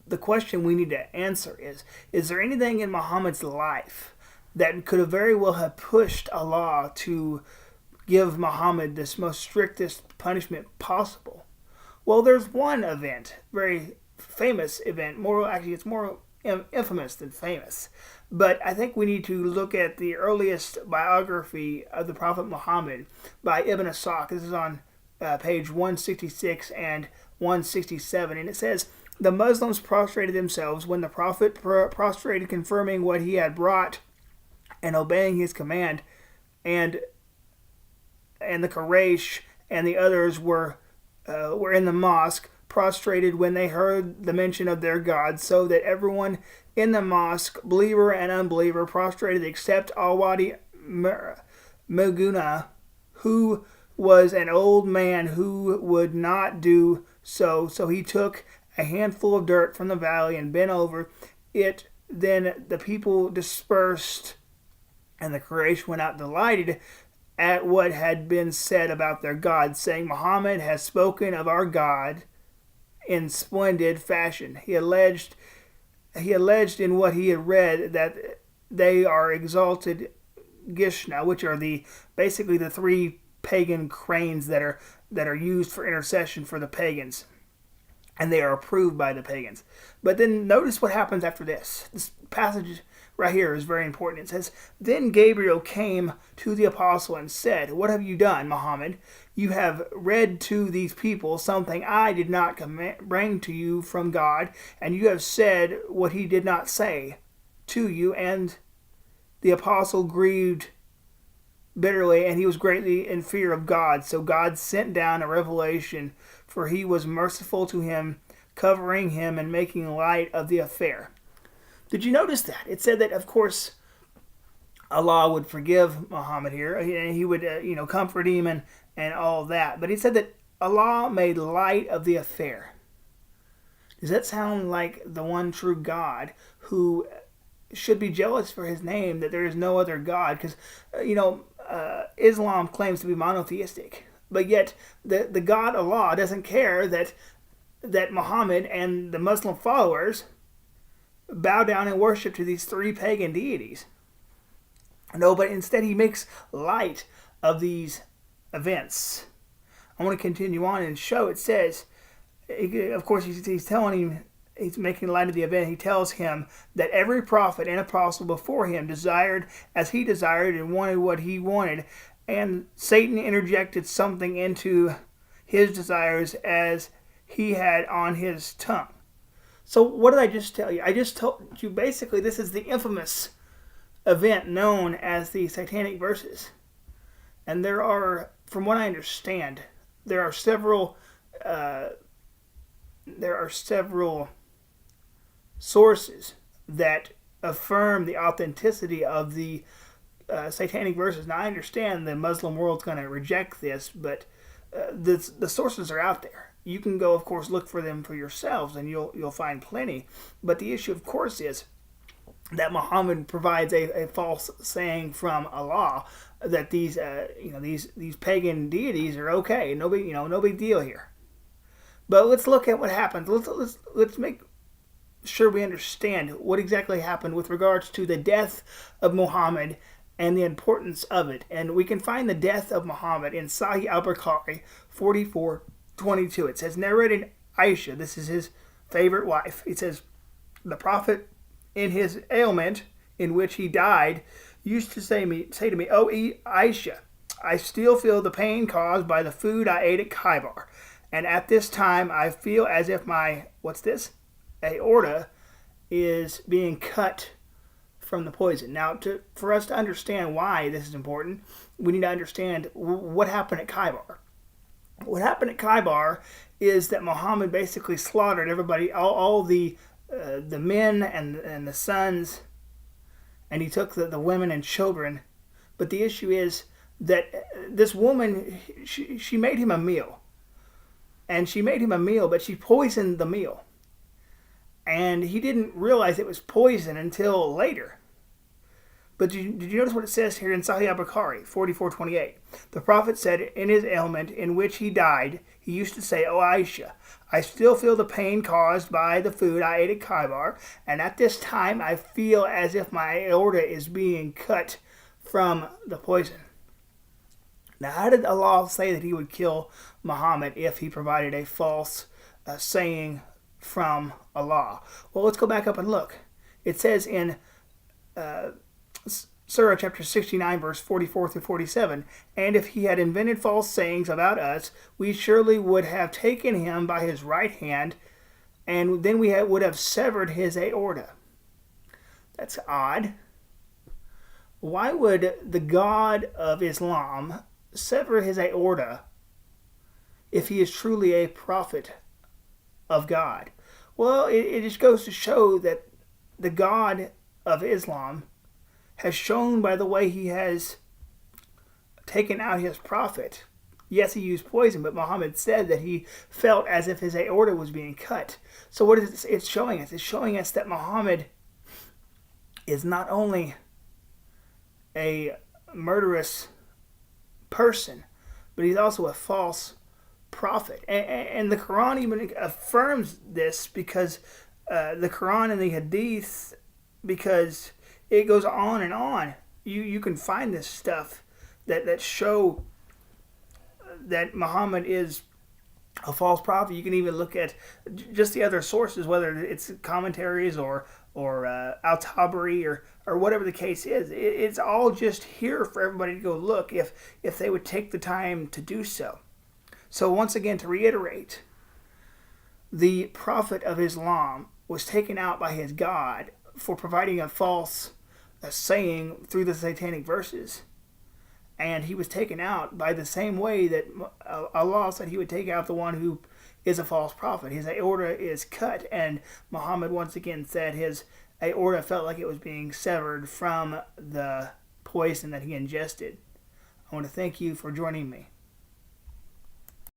the question we need to answer is there anything in Muhammad's life that could have very well have pushed Allah to give Muhammad this most strictest punishment possible? Well, there's one event, very famous event. It's more infamous than famous. But I think we need to look at the earliest biography of the Prophet Muhammad by Ibn Ishaq. This is on page 166 and 167, and it says, "The Muslims prostrated themselves when the Prophet prostrated, confirming what he had brought and obeying his command, and the Quraysh and the others were in the mosque, prostrated when they heard the mention of their God, so that everyone in the mosque, believer and unbeliever, prostrated except Al-Wadi Muguna, who was an old man who would not do so. So he took a handful of dirt from the valley and bent over it. Then the people dispersed, and the Quraysh went out delighted at what had been said about their God, saying, Muhammad has spoken of our God in splendid fashion. He alleged in what he had read that they are exalted Gishna, which are basically the three pagan cranes that are used for intercession for the pagans, and they are approved by the pagans. But then notice what happens after this. This passage right here is very important. It says, "Then Gabriel came to the apostle and said, What have you done, Muhammad? You have read to these people something I did not bring to you from God, and you have said what he did not say to you." And the apostle grieved bitterly, and he was greatly in fear of God. So God sent down a revelation, for he was merciful to him, covering him and making light of the affair. Did you notice that? It said that, of course, Allah would forgive Muhammad here, and he would comfort him and all that. But he said that Allah made light of the affair. Does that sound like the one true God who should be jealous for his name, that there is no other God? Because, Islam claims to be monotheistic, but yet the God Allah doesn't care that Muhammad and the Muslim followers bow down and worship to these three pagan deities. No, but instead he makes light of these events. I want to continue on and show. It says, of course, he's telling him, he's making light of the event. He tells him that every prophet and apostle before him desired as he desired and wanted what he wanted, and Satan interjected something into his desires as he had on his tongue. So what did I just tell you? I just told you basically this is the infamous event known as the Satanic Verses. And there are, from what I understand, there are several sources that affirm the authenticity of the Satanic Verses. Now I understand the Muslim world's going to reject this, but the sources are out there. You can go, of course, look for them for yourselves, and you'll find plenty. But the issue, of course, is that Muhammad provides a false saying from Allah that these pagan deities are okay. No big deal here. But let's look at what happens. Let's make sure we understand what exactly happened with regards to the death of Muhammad and the importance of it. And we can find the death of Muhammad in Sahih Bukhari 44:22. It says, narrated Aisha, this is his favorite wife. It says, the Prophet in his ailment in which he died used to say to me, "O Aisha, I still feel the pain caused by the food I ate at Khaybar. And at this time I feel as if my," what's this? Aorta is being cut from the poison. Now, for us to understand why this is important, we need to understand what happened at Khaybar. What happened at Khaybar is that Muhammad basically slaughtered everybody, all the men and the sons, and he took the women and children. But the issue is that this woman, she made him a meal. And she made him a meal, but she poisoned the meal. And he didn't realize it was poison until later. But did you notice what it says here in Sahih Bukhari 44:28? The Prophet said in his ailment in which he died, he used to say, "O Aisha, I still feel the pain caused by the food I ate at Khaybar, and at this time I feel as if my aorta is being cut from the poison." Now, how did Allah say that he would kill Muhammad if he provided a false saying from Allah? Well, let's go back up and look. It says in Surah chapter 69, verse 44 through 47, "And if he had invented false sayings about us, we surely would have taken him by his right hand, and then we would have severed his aorta." That's odd. Why would the God of Islam sever his aorta if he is truly a prophet of God? Well, it just goes to show that the God of Islam has shown by the way he has taken out his prophet. Yes, he used poison, but Muhammad said that he felt as if his aorta was being cut. So what is it showing us? It's showing us that Muhammad is not only a murderous person, but he's also a false prophet. And the Quran even affirms this, because the Quran and the Hadith, because it goes on and on. You can find this stuff that show that Muhammad is a false prophet. You can even look at just the other sources, whether it's commentaries or Al-Tabari or whatever the case is. It's all just here for everybody to go look if they would take the time to do so. So once again, to reiterate, the Prophet of Islam was taken out by his God for providing a false saying through the Satanic Verses. And he was taken out by the same way that Allah said he would take out the one who is a false prophet. His aorta is cut, and Muhammad once again said his aorta felt like it was being severed from the poison that he ingested. I want to thank you for joining me.